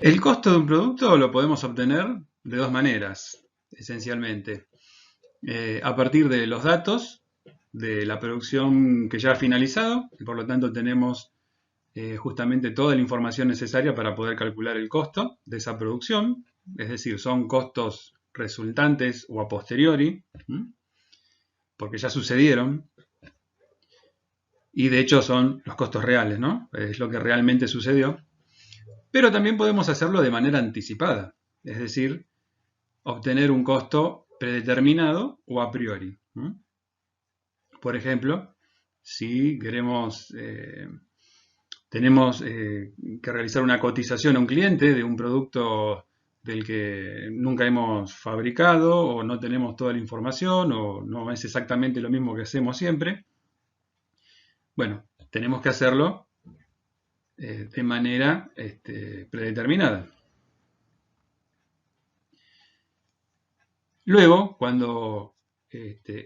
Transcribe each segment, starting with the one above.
El costo de un producto lo podemos obtener de dos maneras, esencialmente. A partir de los datos de la producción que ya ha finalizado, y por lo tanto tenemos justamente toda la información necesaria para poder calcular el costo de esa producción, es decir, son costos resultantes o a posteriori, porque ya sucedieron, y de hecho son los costos reales, ¿no? Es lo que realmente sucedió. Pero también podemos hacerlo de manera anticipada, es decir, obtener un costo predeterminado o a priori. Por ejemplo, si tenemos que realizar una cotización a un cliente de un producto del que nunca hemos fabricado o no tenemos toda la información o no es exactamente lo mismo que hacemos siempre, bueno, tenemos que hacerlo de manera predeterminada. Luego, cuando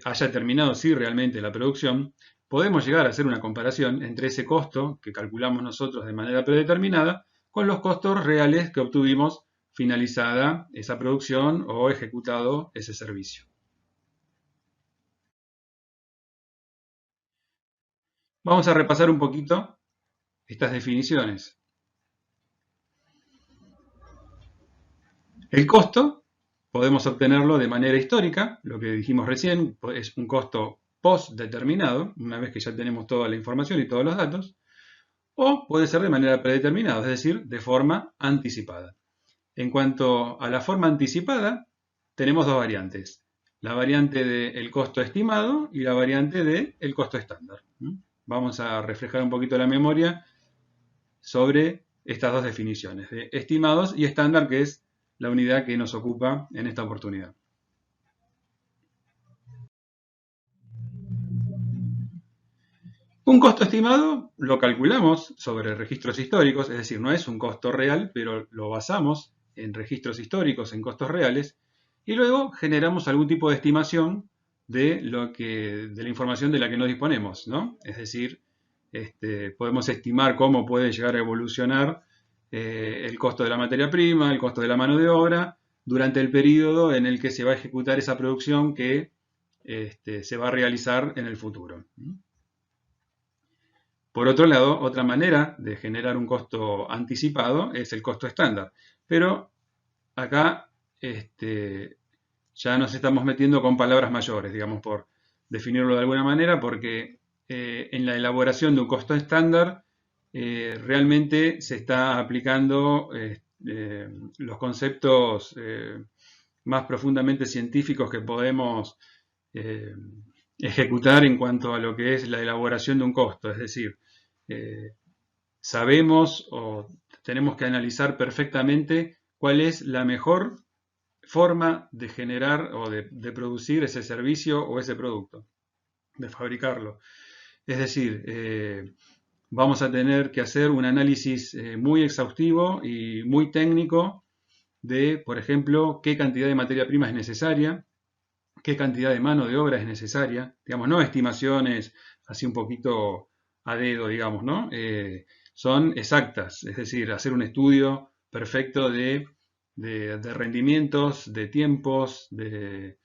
haya terminado sí realmente la producción, podemos llegar a hacer una comparación entre ese costo que calculamos nosotros de manera predeterminada con los costos reales que obtuvimos finalizada esa producción o ejecutado ese servicio. Vamos a repasar un poquito estas definiciones. El costo podemos obtenerlo de manera histórica, lo que dijimos recién, es un costo post-determinado, una vez que ya tenemos toda la información y todos los datos, o puede ser de manera predeterminada, es decir, de forma anticipada. En cuanto a la forma anticipada, tenemos dos variantes, la variante del costo estimado y la variante del costo estándar. Vamos a reflejar un poquito la memoria sobre estas dos definiciones, de estimados y estándar, que es la unidad que nos ocupa en esta oportunidad. Un costo estimado lo calculamos sobre registros históricos, es decir, no es un costo real, pero lo basamos en registros históricos, en costos reales, y luego generamos algún tipo de estimación de la información de la que no disponemos, ¿no? Es decir, podemos estimar cómo puede llegar a evolucionar el costo de la materia prima, el costo de la mano de obra, durante el periodo en el que se va a ejecutar esa producción que se va a realizar en el futuro. Por otro lado, otra manera de generar un costo anticipado es el costo estándar. Pero acá ya nos estamos metiendo con palabras mayores, digamos, por definirlo de alguna manera, porque en la elaboración de un costo estándar realmente se está aplicando los conceptos más profundamente científicos que podemos ejecutar en cuanto a lo que es la elaboración de un costo. Es decir, sabemos o tenemos que analizar perfectamente cuál es la mejor forma de generar o de producir ese servicio o ese producto, de fabricarlo. Es decir, vamos a tener que hacer un análisis muy exhaustivo y muy técnico de, por ejemplo, qué cantidad de materia prima es necesaria, qué cantidad de mano de obra es necesaria, digamos, no estimaciones así un poquito a dedo, digamos, ¿no? Son exactas, es decir, hacer un estudio perfecto de rendimientos, de tiempos, de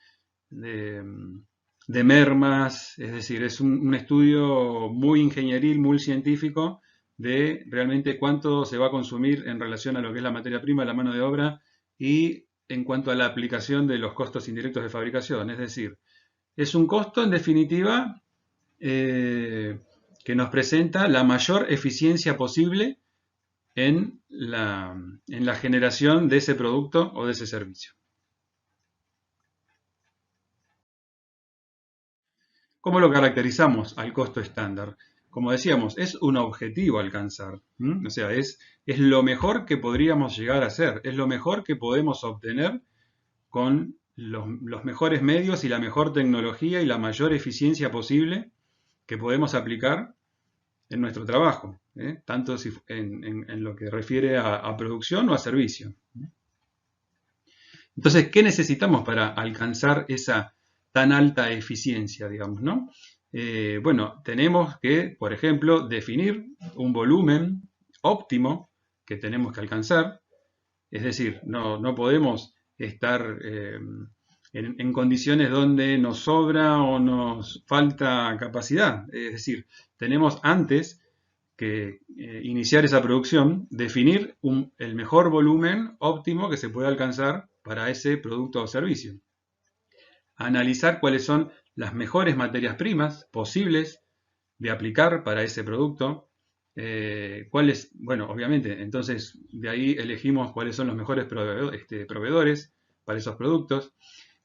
mermas, es decir, es un estudio muy ingenieril, muy científico de realmente cuánto se va a consumir en relación a lo que es la materia prima, la mano de obra y en cuanto a la aplicación de los costos indirectos de fabricación. Es decir, es un costo en definitiva que nos presenta la mayor eficiencia posible en la generación de ese producto o de ese servicio. ¿Cómo lo caracterizamos al costo estándar? Como decíamos, es un objetivo a alcanzar. O sea, es lo mejor que podríamos llegar a hacer, es lo mejor que podemos obtener con los mejores medios y la mejor tecnología y la mayor eficiencia posible que podemos aplicar en nuestro trabajo, tanto en lo que refiere a producción o a servicio. Entonces, ¿qué necesitamos para alcanzar esa tan alta eficiencia, digamos, ¿no? Bueno, tenemos que, por ejemplo, definir un volumen óptimo que tenemos que alcanzar. Es decir, no podemos estar en condiciones donde nos sobra o nos falta capacidad. Es decir, tenemos antes que iniciar esa producción, definir el mejor volumen óptimo que se puede alcanzar para ese producto o servicio. Analizar cuáles son las mejores materias primas posibles de aplicar para ese producto. Cuáles, bueno, obviamente, entonces de ahí elegimos cuáles son los mejores proveedores para esos productos.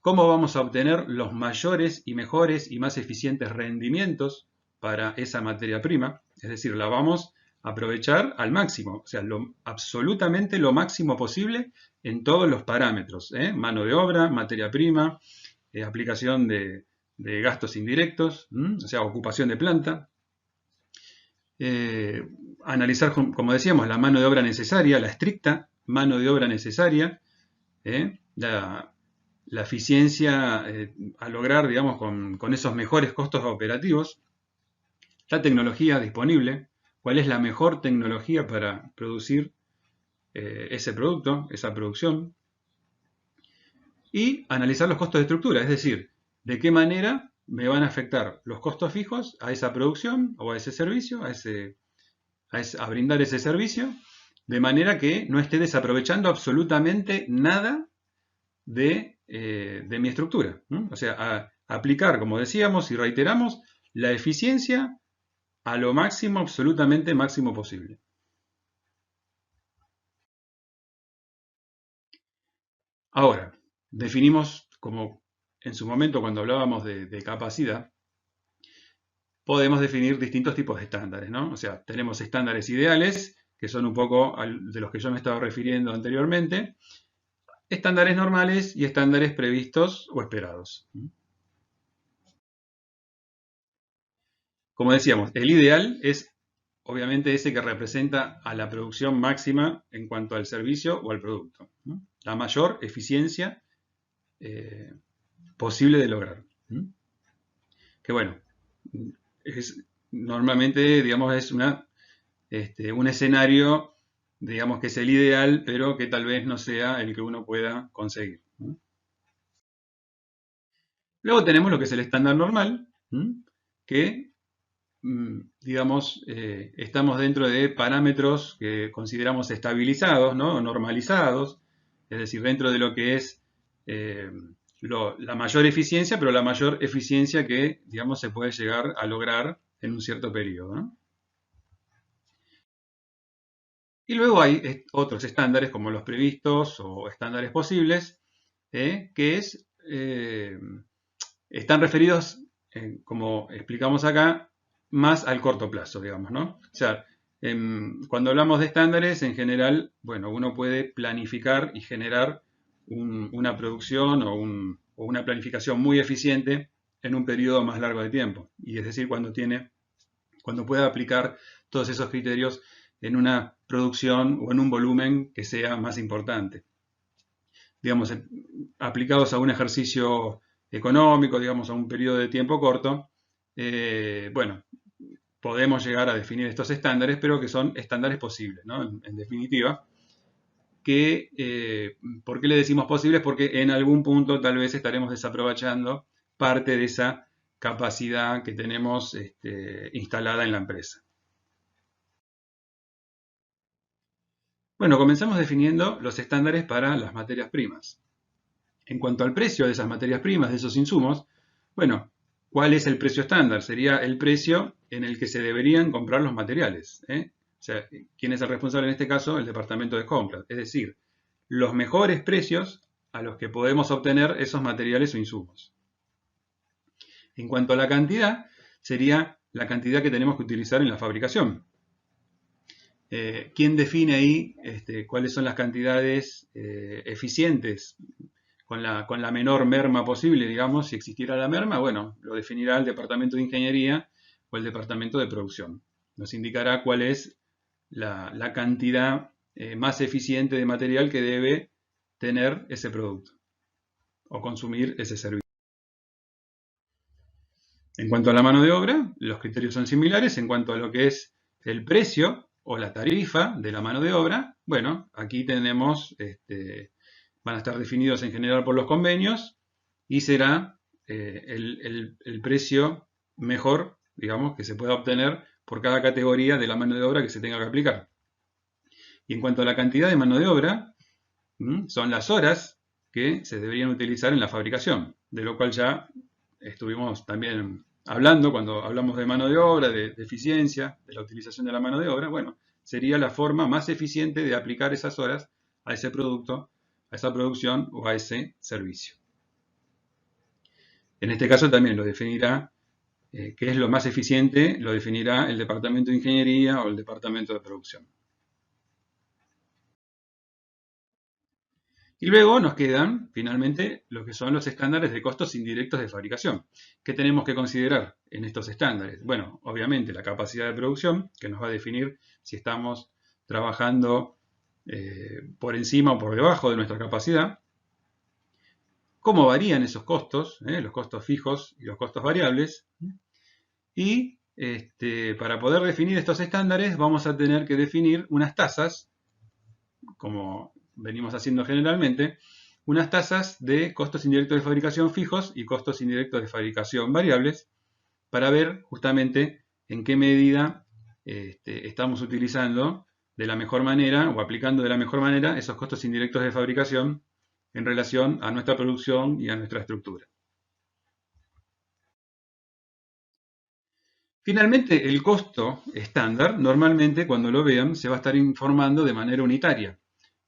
Cómo vamos a obtener los mayores y mejores y más eficientes rendimientos para esa materia prima. Es decir, la vamos a aprovechar al máximo, o sea, absolutamente lo máximo posible en todos los parámetros. Mano de obra, materia prima, aplicación de gastos indirectos, o sea, ocupación de planta. Analizar, como decíamos, la mano de obra necesaria, la estricta mano de obra necesaria, la eficiencia a lograr, digamos, con esos mejores costos operativos, la tecnología disponible, cuál es la mejor tecnología para producir ese producto, esa producción, y analizar los costos de estructura, es decir, de qué manera me van a afectar los costos fijos a esa producción o a ese servicio, a brindar ese servicio, de manera que no esté desaprovechando absolutamente nada de mi estructura, ¿no? O sea, a aplicar, como decíamos y reiteramos, la eficiencia a lo máximo, absolutamente máximo posible. Ahora, definimos, como en su momento cuando hablábamos de capacidad, podemos definir distintos tipos de estándares, ¿no? O sea, tenemos estándares ideales, que son un poco de los que yo me estaba refiriendo anteriormente, estándares normales y estándares previstos o esperados. Como decíamos, el ideal es obviamente ese que representa a la producción máxima en cuanto al servicio o al producto, ¿no? La mayor eficiencia posible de lograr. ¿No? Que bueno, normalmente, digamos, es un escenario, digamos, que es el ideal, pero que tal vez no sea el que uno pueda conseguir, ¿no? Luego tenemos lo que es el estándar normal, que, digamos, estamos dentro de parámetros que consideramos estabilizados, ¿no? O normalizados, es decir, dentro de lo que es la mayor eficiencia, pero la mayor eficiencia que, digamos, se puede llegar a lograr en un cierto periodo, ¿no? Y luego hay otros estándares como los previstos o estándares posibles, que están referidos, como explicamos acá, más al corto plazo, digamos, ¿no? O sea, cuando hablamos de estándares, en general, bueno, uno puede planificar y generar una producción o una planificación muy eficiente en un periodo más largo de tiempo. Y es decir, cuando pueda aplicar todos esos criterios en una producción o en un volumen que sea más importante. Digamos, aplicados a un ejercicio económico, digamos, a un periodo de tiempo corto, bueno, podemos llegar a definir estos estándares, pero que son estándares posibles, ¿no? En definitiva, ¿por qué le decimos posibles? Porque en algún punto tal vez estaremos desaprovechando parte de esa capacidad que tenemos instalada en la empresa. Bueno, comenzamos definiendo los estándares para las materias primas. En cuanto al precio de esas materias primas, de esos insumos, bueno, ¿cuál es el precio estándar? Sería el precio en el que se deberían comprar los materiales, ¿eh? O sea, ¿quién es el responsable en este caso? El departamento de compras. Es decir, los mejores precios a los que podemos obtener esos materiales o insumos. En cuanto a la cantidad, sería la cantidad que tenemos que utilizar en la fabricación. ¿Quién define ahí cuáles son las cantidades eficientes con la menor merma posible, digamos? Si existiera la merma, bueno, lo definirá el departamento de ingeniería o el departamento de producción. Nos indicará cuál es la cantidad más eficiente de material que debe tener ese producto o consumir ese servicio. En cuanto a la mano de obra, los criterios son similares. En cuanto a lo que es el precio o la tarifa de la mano de obra, bueno, aquí tenemos, van a estar definidos en general por los convenios y será el precio mejor, digamos, que se pueda obtener por cada categoría de la mano de obra que se tenga que aplicar. Y en cuanto a la cantidad de mano de obra, son las horas que se deberían utilizar en la fabricación, de lo cual ya estuvimos también hablando cuando hablamos de mano de obra, de eficiencia, de la utilización de la mano de obra. Bueno, sería la forma más eficiente de aplicar esas horas a ese producto, a esa producción o a ese servicio. En este caso también lo definirá, qué es lo más eficiente, lo definirá el departamento de ingeniería o el departamento de producción. Y luego nos quedan, finalmente, lo que son los estándares de costos indirectos de fabricación. ¿Qué tenemos que considerar en estos estándares? Bueno, obviamente la capacidad de producción, que nos va a definir si estamos trabajando por encima o por debajo de nuestra capacidad. Cómo varían esos costos, los costos fijos y los costos variables. Y para poder definir estos estándares vamos a tener que definir unas tasas, como venimos haciendo generalmente, unas tasas de costos indirectos de fabricación fijos y costos indirectos de fabricación variables, para ver justamente en qué medida estamos utilizando de la mejor manera o aplicando de la mejor manera esos costos indirectos de fabricación en relación a nuestra producción y a nuestra estructura. Finalmente, el costo estándar, normalmente cuando lo vean, se va a estar informando de manera unitaria.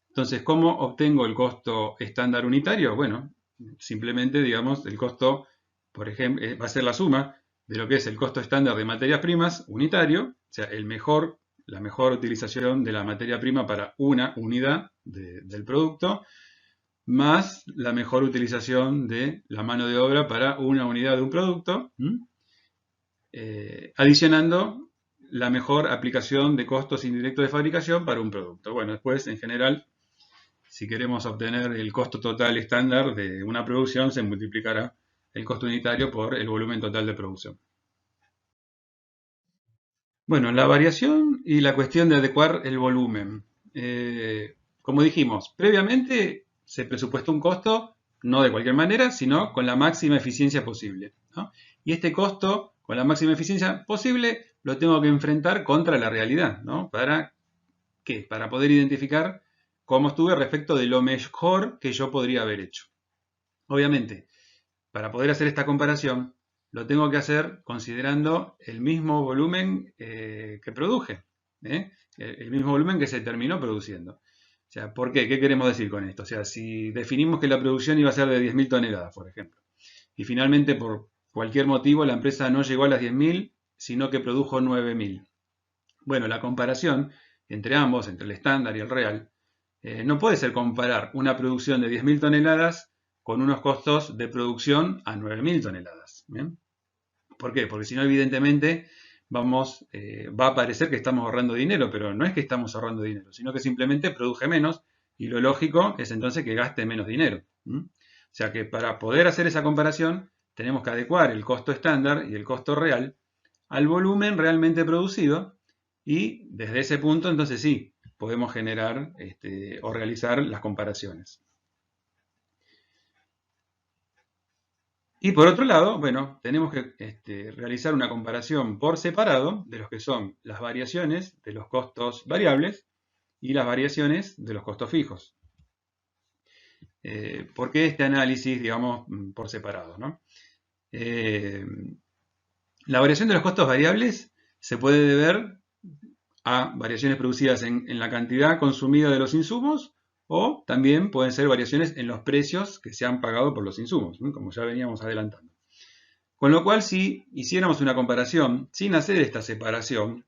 Entonces, ¿cómo obtengo el costo estándar unitario? Bueno, simplemente, digamos, el costo, por ejemplo, va a ser la suma de lo que es el costo estándar de materias primas unitario, o sea, la mejor utilización de la materia prima para una unidad del producto, más la mejor utilización de la mano de obra para una unidad de un producto, adicionando la mejor aplicación de costos indirectos de fabricación para un producto. Bueno, después, en general, si queremos obtener el costo total estándar de una producción, se multiplicará el costo unitario por el volumen total de producción. Bueno, la variación y la cuestión de adecuar el volumen. Como dijimos, previamente se presupuestó un costo, no de cualquier manera, sino con la máxima eficiencia posible, ¿no? Y este costo, con la máxima eficiencia posible, lo tengo que enfrentar contra la realidad, ¿no? ¿Para qué? Para poder identificar cómo estuve respecto de lo mejor que yo podría haber hecho. Obviamente, para poder hacer esta comparación, lo tengo que hacer considerando el mismo volumen que produje, el mismo volumen que se terminó produciendo. O sea, ¿por qué? ¿Qué queremos decir con esto? O sea, si definimos que la producción iba a ser de 10.000 toneladas, por ejemplo, y finalmente por cualquier motivo la empresa no llegó a las 10.000, sino que produjo 9.000. Bueno, la comparación entre ambos, entre el estándar y el real, no puede ser comparar una producción de 10.000 toneladas con unos costos de producción a 9.000 toneladas. ¿Bien? ¿Por qué? Porque si no, evidentemente, va a parecer que estamos ahorrando dinero, pero no es que estamos ahorrando dinero, sino que simplemente produje menos y lo lógico es entonces que gaste menos dinero. O sea que para poder hacer esa comparación, tenemos que adecuar el costo estándar y el costo real al volumen realmente producido y desde ese punto, entonces sí, podemos generar o realizar las comparaciones. Y por otro lado, bueno, tenemos que realizar una comparación por separado de lo que son las variaciones de los costos variables y las variaciones de los costos fijos. ¿Por qué este análisis, digamos, por separado, ¿no? La variación de los costos variables se puede deber a variaciones producidas en la cantidad consumida de los insumos, o también pueden ser variaciones en los precios que se han pagado por los insumos, ¿no? Como ya veníamos adelantando. Con lo cual, si hiciéramos una comparación sin hacer esta separación,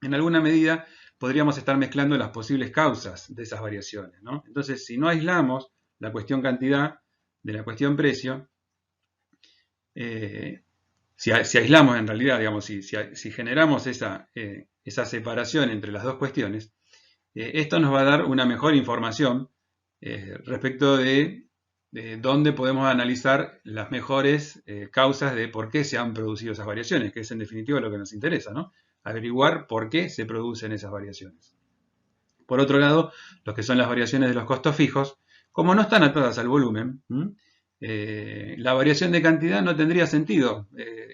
en alguna medida podríamos estar mezclando las posibles causas de esas variaciones, ¿no? Entonces, si no aislamos la cuestión cantidad de la cuestión precio, si aislamos en realidad, digamos, si generamos esa separación entre las dos cuestiones, esto nos va a dar una mejor información respecto de dónde podemos analizar las mejores causas de por qué se han producido esas variaciones, que es en definitiva lo que nos interesa, ¿no? averiguar por qué se producen esas variaciones. Por otro lado, lo que son las variaciones de los costos fijos, como no están atadas al volumen, la variación de cantidad no tendría sentido.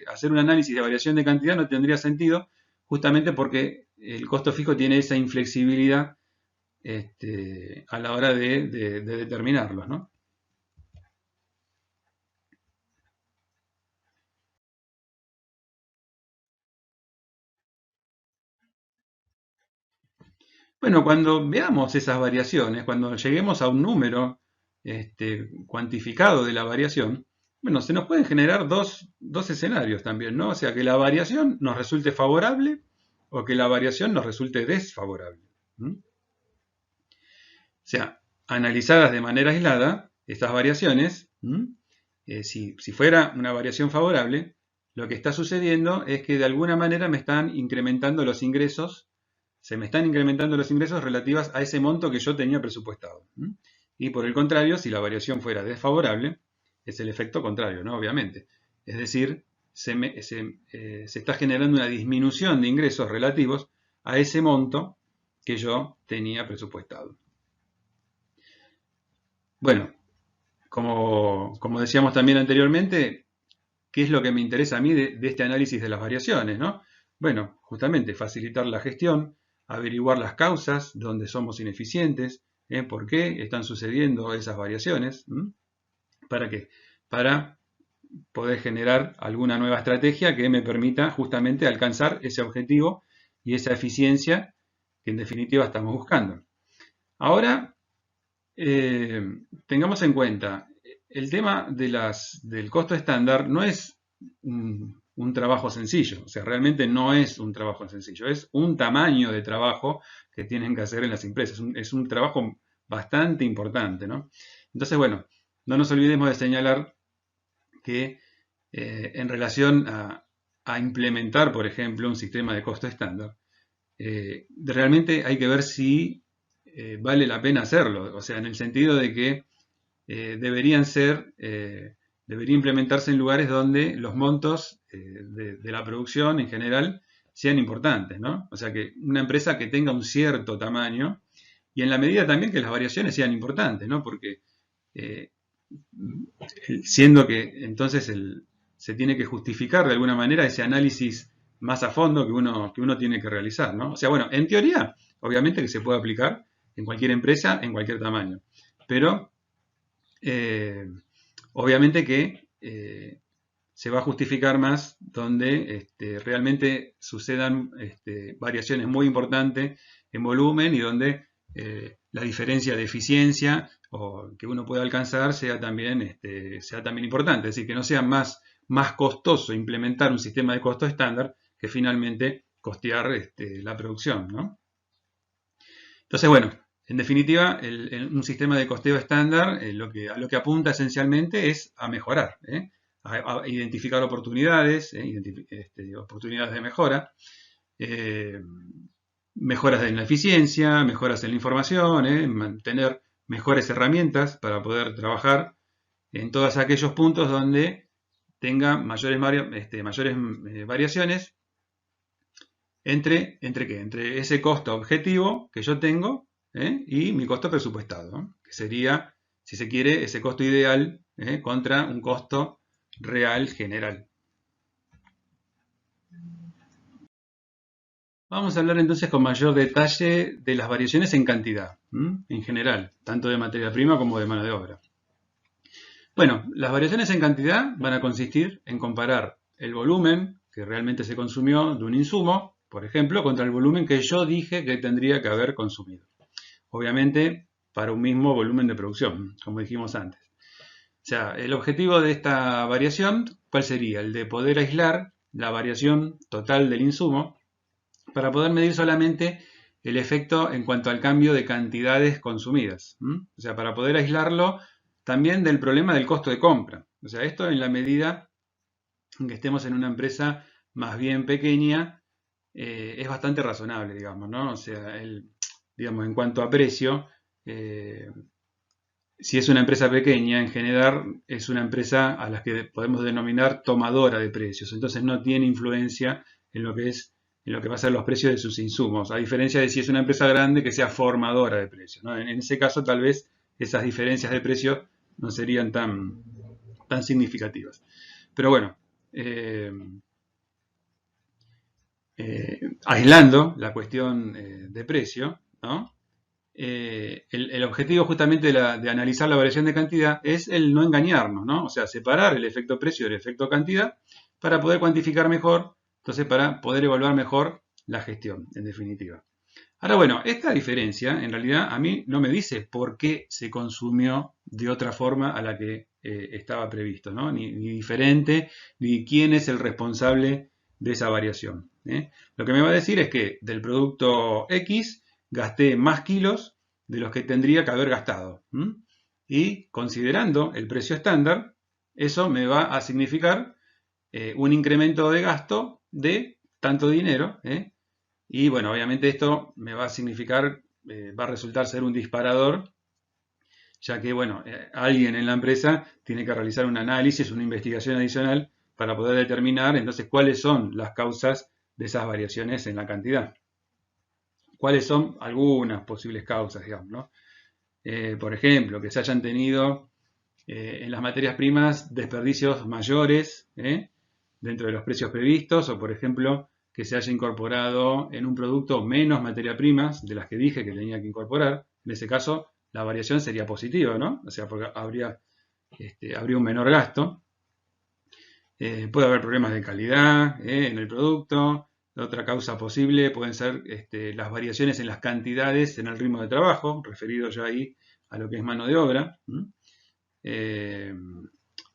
Hacer un análisis de variación de cantidad no tendría sentido justamente porque el costo fijo tiene esa inflexibilidad a la hora de determinarlos, ¿no? Bueno, cuando veamos esas variaciones, cuando lleguemos a un número cuantificado de la variación, bueno, se nos pueden generar dos escenarios también, ¿no? O sea, que la variación nos resulte favorable o que la variación nos resulte desfavorable. O sea, analizadas de manera aislada, estas variaciones, si fuera una variación favorable, lo que está sucediendo es que de alguna manera me están incrementando los ingresos, se me están incrementando los ingresos relativos a ese monto que yo tenía presupuestado. Y por el contrario, si la variación fuera desfavorable, es el efecto contrario, ¿no? Obviamente. Es decir, se está generando una disminución de ingresos relativos a ese monto que yo tenía presupuestado. Bueno, como decíamos también anteriormente, ¿qué es lo que me interesa a mí de este análisis de las variaciones, ¿no? Bueno, justamente facilitar la gestión, averiguar las causas donde somos ineficientes, por qué están sucediendo esas variaciones. ¿Para qué? Para poder generar alguna nueva estrategia que me permita justamente alcanzar ese objetivo y esa eficiencia que en definitiva estamos buscando. Ahora, tengamos en cuenta, el tema del costo estándar no es un trabajo sencillo, o sea, realmente no es un trabajo sencillo, es un tamaño de trabajo que tienen que hacer en las empresas, es un trabajo bastante importante, ¿no? Entonces, bueno, no nos olvidemos de señalar que en relación a implementar, por ejemplo, un sistema de costo estándar, realmente hay que ver si vale la pena hacerlo, o sea, en el sentido de que debería implementarse en lugares donde los montos de la producción en general sean importantes, ¿no? O sea, que una empresa que tenga un cierto tamaño y en la medida también que las variaciones sean importantes, ¿no? Porque eh, siendo que entonces se tiene que justificar de alguna manera ese análisis más a fondo que uno tiene que realizar, ¿no? O sea, bueno, en teoría, obviamente que se puede aplicar en cualquier empresa, en cualquier tamaño, pero obviamente que se va a justificar más donde realmente sucedan variaciones muy importantes en volumen y donde la diferencia de eficiencia o que uno pueda alcanzar sea también importante. Es decir, que no sea más costoso implementar un sistema de costo estándar que finalmente costear la producción, ¿no? Entonces, bueno, en definitiva, un sistema de costeo estándar a lo que apunta esencialmente es a mejorar, a identificar oportunidades, oportunidades de mejora, mejoras en la eficiencia, mejoras en la información, mantener mejores herramientas para poder trabajar en todos aquellos puntos donde tenga mayores variaciones entre ese costo objetivo que yo tengo y mi costo presupuestado, ¿no? Que sería, si se quiere, ese costo ideal contra un costo real general. Vamos a hablar entonces con mayor detalle de las variaciones en cantidad, en general, tanto de materia prima como de mano de obra. Bueno, las variaciones en cantidad van a consistir en comparar el volumen que realmente se consumió de un insumo, por ejemplo, contra el volumen que yo dije que tendría que haber consumido. Obviamente, para un mismo volumen de producción, como dijimos antes. O sea, el objetivo de esta variación, ¿cuál sería? El de poder aislar la variación total del insumo para poder medir solamente el efecto en cuanto al cambio de cantidades consumidas. O sea, para poder aislarlo también del problema del costo de compra. O sea, esto en la medida en que estemos en una empresa más bien pequeña, es bastante razonable, digamos, ¿no? O sea, digamos, en cuanto a precio, si es una empresa pequeña, en general es una empresa a la que podemos denominar tomadora de precios. Entonces no tiene influencia en lo que es en lo que va a ser los precios de sus insumos, a diferencia de si es una empresa grande que sea formadora de precios, ¿no? En ese caso tal vez esas diferencias de precios no serían tan significativas. Pero bueno, aislando la cuestión de precio, ¿no? El objetivo justamente de analizar la variación de cantidad es el no engañarnos, ¿no? O sea, separar el efecto precio del efecto cantidad para poder cuantificar mejor, entonces para poder evaluar mejor la gestión, en definitiva. Ahora, bueno, esta diferencia en realidad a mí no me dice por qué se consumió de otra forma a la que estaba previsto, ¿no? Ni diferente, ni quién es el responsable de esa variación. Lo que me va a decir es que del producto X gasté más kilos de los que tendría que haber gastado. Y considerando el precio estándar, eso me va a significar un incremento de gasto de tanto dinero. Y bueno, obviamente esto me va a significar, va a resultar ser un disparador, ya que bueno, alguien en la empresa tiene que realizar un análisis, una investigación adicional para poder determinar entonces cuáles son las causas de esas variaciones en la cantidad. ¿Cuáles son algunas posibles causas, digamos, ¿no? Por ejemplo, que se hayan tenido en las materias primas desperdicios mayores dentro de los precios previstos, o por ejemplo, que se haya incorporado en un producto menos materias primas de las que dije que tenía que incorporar. En ese caso, la variación sería positiva, ¿no? O sea, porque habría un menor gasto. Puede haber problemas de calidad en el producto. Otra causa posible pueden ser las variaciones en las cantidades en el ritmo de trabajo, referido ya ahí a lo que es mano de obra.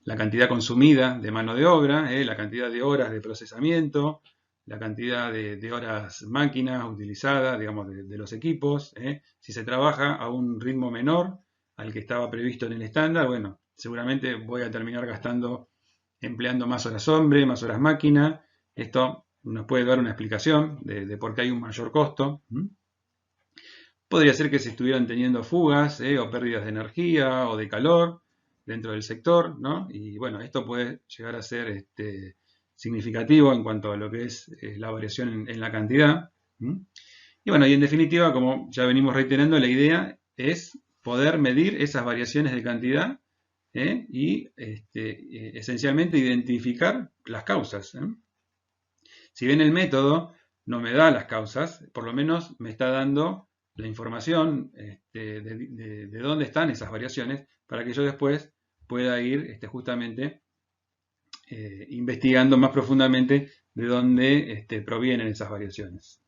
La cantidad consumida de mano de obra, la cantidad de horas de procesamiento, la cantidad de horas máquinas utilizadas, digamos, de los equipos. Si se trabaja a un ritmo menor al que estaba previsto en el estándar, bueno, seguramente voy a terminar empleando más horas hombre, más horas máquina. Esto nos puede dar una explicación de por qué hay un mayor costo. Podría ser que se estuvieran teniendo fugas o pérdidas de energía o de calor dentro del sector, ¿no? Y bueno, esto puede llegar a ser significativo en cuanto a lo que es la variación en la cantidad. Y bueno, y en definitiva, como ya venimos reiterando, la idea es poder medir esas variaciones de cantidad y esencialmente identificar las causas. Si bien el método no me da las causas, por lo menos me está dando la información de dónde están esas variaciones para que yo después pueda ir justamente investigando más profundamente de dónde provienen esas variaciones.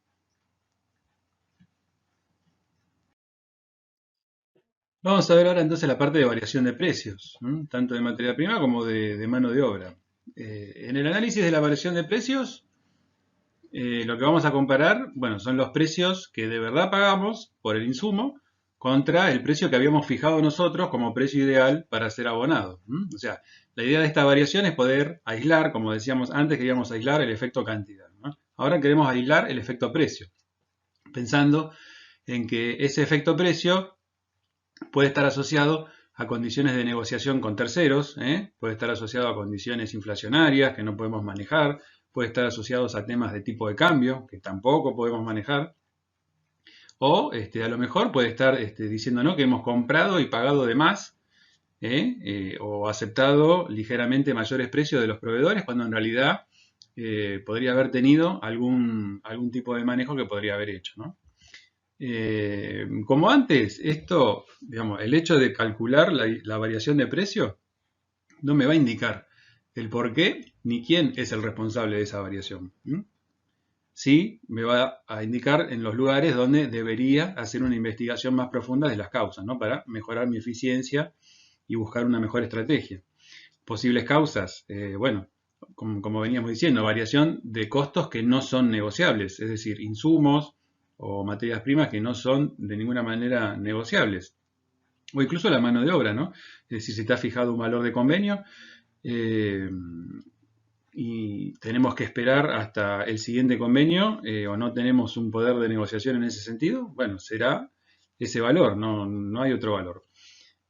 Vamos a ver ahora entonces la parte de variación de precios, tanto de materia prima como de mano de obra. En el análisis de la variación de precios, lo que vamos a comparar, bueno, son los precios que de verdad pagamos por el insumo contra el precio que habíamos fijado nosotros como precio ideal para ser abonado. O sea, la idea de esta variación es poder aislar, como decíamos antes, queríamos aislar el efecto cantidad, ¿no? Ahora queremos aislar el efecto precio, pensando en que ese efecto precio puede estar asociado a condiciones de negociación con terceros, puede estar asociado a condiciones inflacionarias que no podemos manejar, puede estar asociado a temas de tipo de cambio que tampoco podemos manejar, o a lo mejor puede estar diciéndonos que hemos comprado y pagado de más, o aceptado ligeramente mayores precios de los proveedores, cuando en realidad podría haber tenido algún tipo de manejo que podría haber hecho, ¿no? Como antes, esto, digamos, el hecho de calcular la variación de precio no me va a indicar el por qué ni quién es el responsable de esa variación. Sí me va a indicar en los lugares donde debería hacer una investigación más profunda de las causas, ¿no? Para mejorar mi eficiencia y buscar una mejor estrategia. Posibles causas, bueno, como veníamos diciendo, variación de costos que no son negociables, es decir, insumos o materias primas que no son de ninguna manera negociables. O incluso la mano de obra, ¿no? Es decir, si está fijado un valor de convenio y tenemos que esperar hasta el siguiente convenio o no tenemos un poder de negociación en ese sentido, bueno, será ese valor, no hay otro valor.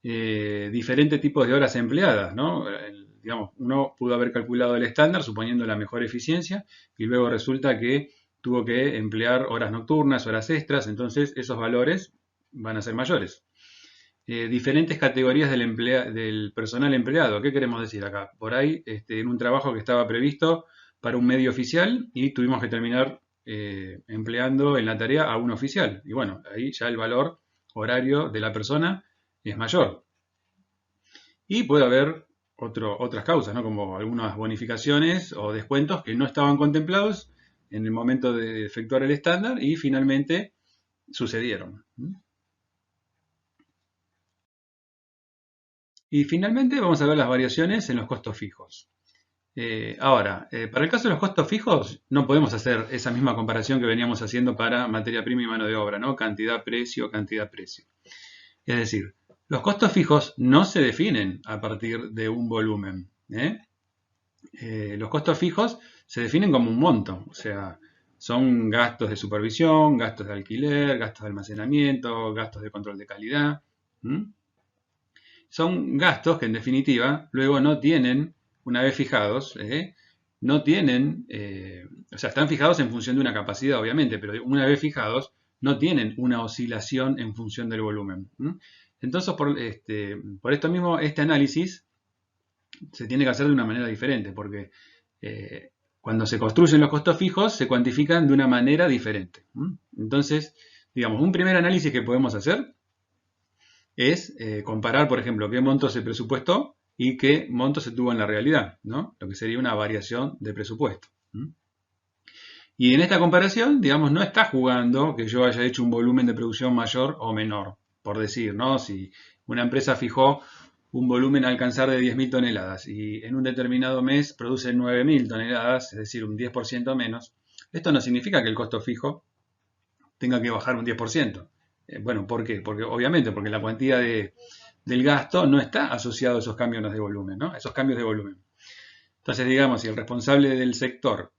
Diferentes tipos de horas empleadas, ¿no? Digamos, uno pudo haber calculado el estándar suponiendo la mejor eficiencia y luego resulta que tuvo que emplear horas nocturnas, horas extras, entonces esos valores van a ser mayores. Diferentes categorías del personal empleado. ¿Qué queremos decir acá? Por ahí, en un trabajo que estaba previsto para un medio oficial y tuvimos que terminar empleando en la tarea a un oficial. Y bueno, ahí ya el valor horario de la persona es mayor. Y puede haber otras causas, ¿no? Como algunas bonificaciones o descuentos que no estaban contemplados en el momento de efectuar el estándar y finalmente sucedieron. Y finalmente vamos a ver las variaciones en los costos fijos. Ahora, para el caso de los costos fijos, no podemos hacer esa misma comparación que veníamos haciendo para materia prima y mano de obra, ¿no? Cantidad-precio, cantidad-precio. Es decir, los costos fijos no se definen a partir de un volumen. Los costos fijos se definen como un monto, o sea, son gastos de supervisión, gastos de alquiler, gastos de almacenamiento, gastos de control de calidad. Son gastos que en definitiva luego no tienen, una vez fijados, no tienen, o sea, están fijados en función de una capacidad obviamente, pero una vez fijados no tienen una oscilación en función del volumen. Entonces, por esto mismo, este análisis se tiene que hacer de una manera diferente, porque cuando se construyen los costos fijos se cuantifican de una manera diferente. Entonces, digamos, un primer análisis que podemos hacer es comparar, por ejemplo, qué monto se presupuestó y qué monto se tuvo en la realidad, ¿no? Lo que sería una variación de presupuesto. Y en esta comparación, digamos, no está jugando que yo haya hecho un volumen de producción mayor o menor, por decir, ¿no? Si una empresa fijó un volumen a alcanzar de 10.000 toneladas y en un determinado mes produce 9.000 toneladas, es decir, un 10% menos, esto no significa que el costo fijo tenga que bajar un 10%. Bueno, ¿por qué? Porque obviamente, porque la cuantía del gasto no está asociado a esos cambios de volumen, ¿no? A esos cambios de volumen. Entonces, digamos, si el responsable del sector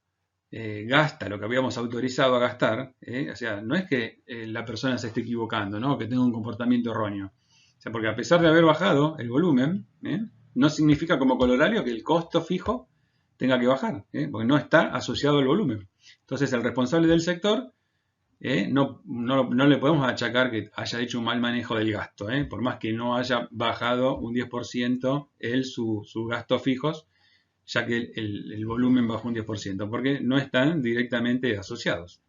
gasta lo que habíamos autorizado a gastar, o sea, no es que la persona se esté equivocando, ¿no? Que tenga un comportamiento erróneo. O sea, porque a pesar de haber bajado el volumen, no significa como corolario que el costo fijo tenga que bajar, porque no está asociado al volumen. Entonces, el responsable del sector no le podemos achacar que haya hecho un mal manejo del gasto, por más que no haya bajado un 10% sus gastos fijos, ya que el volumen bajó un 10%, porque no están directamente asociados.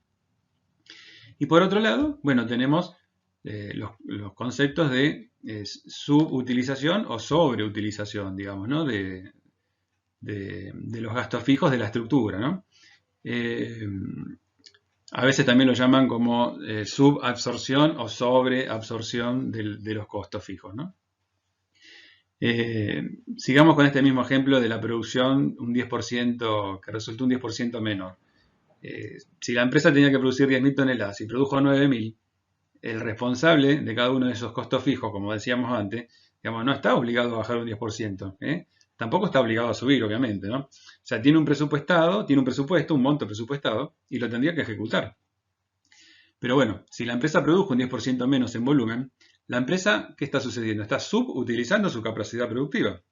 Y por otro lado, bueno, tenemos los conceptos de subutilización o sobreutilización, digamos, ¿no? de los gastos fijos de la estructura, ¿no? A veces también lo llaman como subabsorción o sobreabsorción de los costos fijos, ¿no? Sigamos con este mismo ejemplo de la producción, un 10%, que resultó un 10% menor. Si la empresa tenía que producir 10.000 toneladas y produjo 9.000, el responsable de cada uno de esos costos fijos, como decíamos antes, digamos, no está obligado a bajar un 10%. Tampoco está obligado a subir, obviamente, ¿no? O sea, tiene un presupuesto, un monto presupuestado, y lo tendría que ejecutar. Pero bueno, si la empresa produjo un 10% menos en volumen, la empresa, ¿qué está sucediendo? Está subutilizando su capacidad productiva.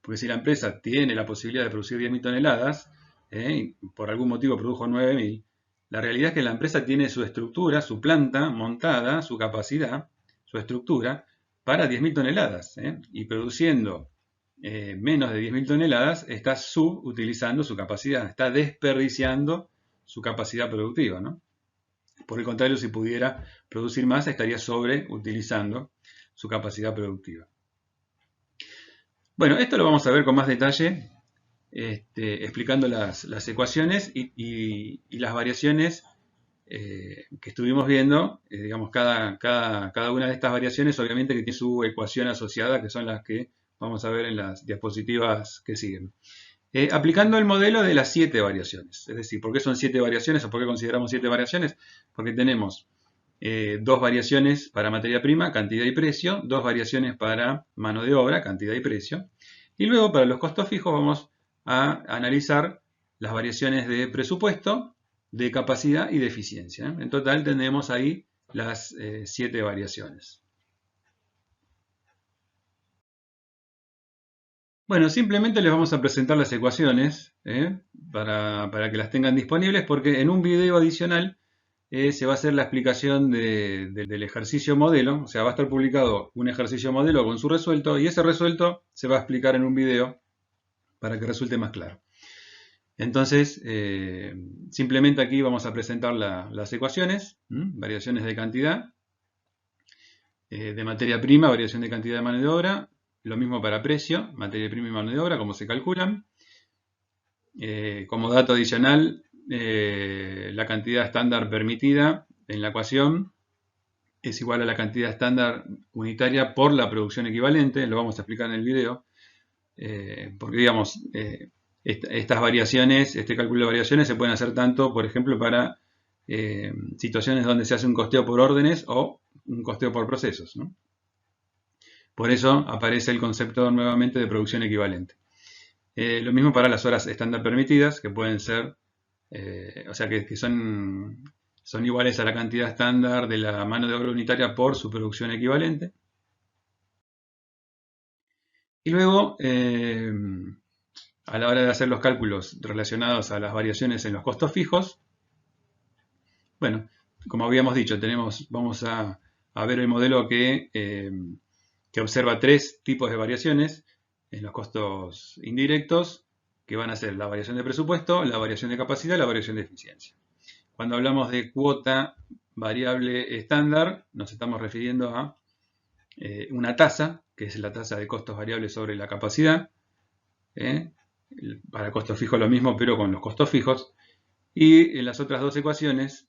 Porque si la empresa tiene la posibilidad de producir 10.000 toneladas, y por algún motivo produjo 9.000, la realidad es que la empresa tiene su estructura, su planta montada, su capacidad, su estructura, para 10.000 toneladas. Y produciendo menos de 10.000 toneladas, está subutilizando su capacidad, está desperdiciando su capacidad productiva, ¿no? Por el contrario, si pudiera producir más, estaría sobreutilizando su capacidad productiva. Bueno, esto lo vamos a ver con más detalle, explicando las ecuaciones y las variaciones que estuvimos viendo. Digamos, cada una de estas variaciones obviamente que tiene su ecuación asociada, que son las que vamos a ver en las diapositivas que siguen. Aplicando el modelo de las 7 variaciones. Es decir, ¿por qué son 7 variaciones o por qué consideramos 7 variaciones? Porque tenemos 2 variaciones para materia prima, cantidad y precio, 2 variaciones para mano de obra, cantidad y precio. Y luego para los costos fijos vamos a analizar las variaciones de presupuesto, de capacidad y de eficiencia. En total tenemos ahí las 7 variaciones. Bueno, simplemente les vamos a presentar las ecuaciones para que las tengan disponibles, porque en un video adicional se va a hacer la explicación del ejercicio modelo. O sea, va a estar publicado un ejercicio modelo con su resuelto, y ese resuelto se va a explicar en un video para que resulte más claro. Entonces, simplemente aquí vamos a presentar las ecuaciones, variaciones de cantidad, de materia prima, variación de cantidad de mano de obra, lo mismo para precio, materia prima y mano de obra, cómo se calculan. Como dato adicional, la cantidad estándar permitida en la ecuación es igual a la cantidad estándar unitaria por la producción equivalente, lo vamos a explicar en el video, porque digamos, estas variaciones, este cálculo de variaciones se pueden hacer tanto, por ejemplo, para situaciones donde se hace un costeo por órdenes o un costeo por procesos, ¿no? Por eso aparece el concepto nuevamente de producción equivalente. Lo mismo para las horas estándar permitidas, que pueden ser, o sea, que son iguales a la cantidad estándar de la mano de obra unitaria por su producción equivalente. Y luego, a la hora de hacer los cálculos relacionados a las variaciones en los costos fijos, bueno, como habíamos dicho, vamos a ver el modelo que observa tres tipos de variaciones en los costos indirectos, que van a ser la variación de presupuesto, la variación de capacidad y la variación de eficiencia. Cuando hablamos de cuota variable estándar, nos estamos refiriendo a una tasa, que es la tasa de costos variables sobre la capacidad. Para costos fijos lo mismo, pero con los costos fijos. Y en las otras dos ecuaciones,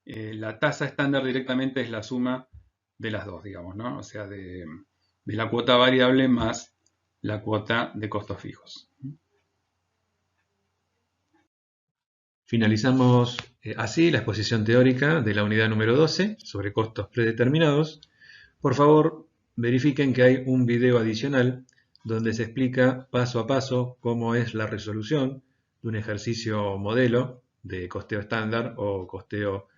la tasa estándar directamente es la suma de las dos, digamos, ¿no? O sea, de la cuota variable más la cuota de costos fijos. Finalizamos así la exposición teórica de la unidad número 12 sobre costos predeterminados. Por favor, verifiquen que hay un video adicional donde se explica paso a paso cómo es la resolución de un ejercicio modelo de costeo estándar o costeo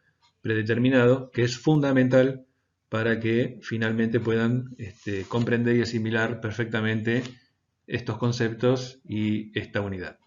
predeterminado, que es fundamental para que finalmente puedan comprender y asimilar perfectamente estos conceptos y esta unidad.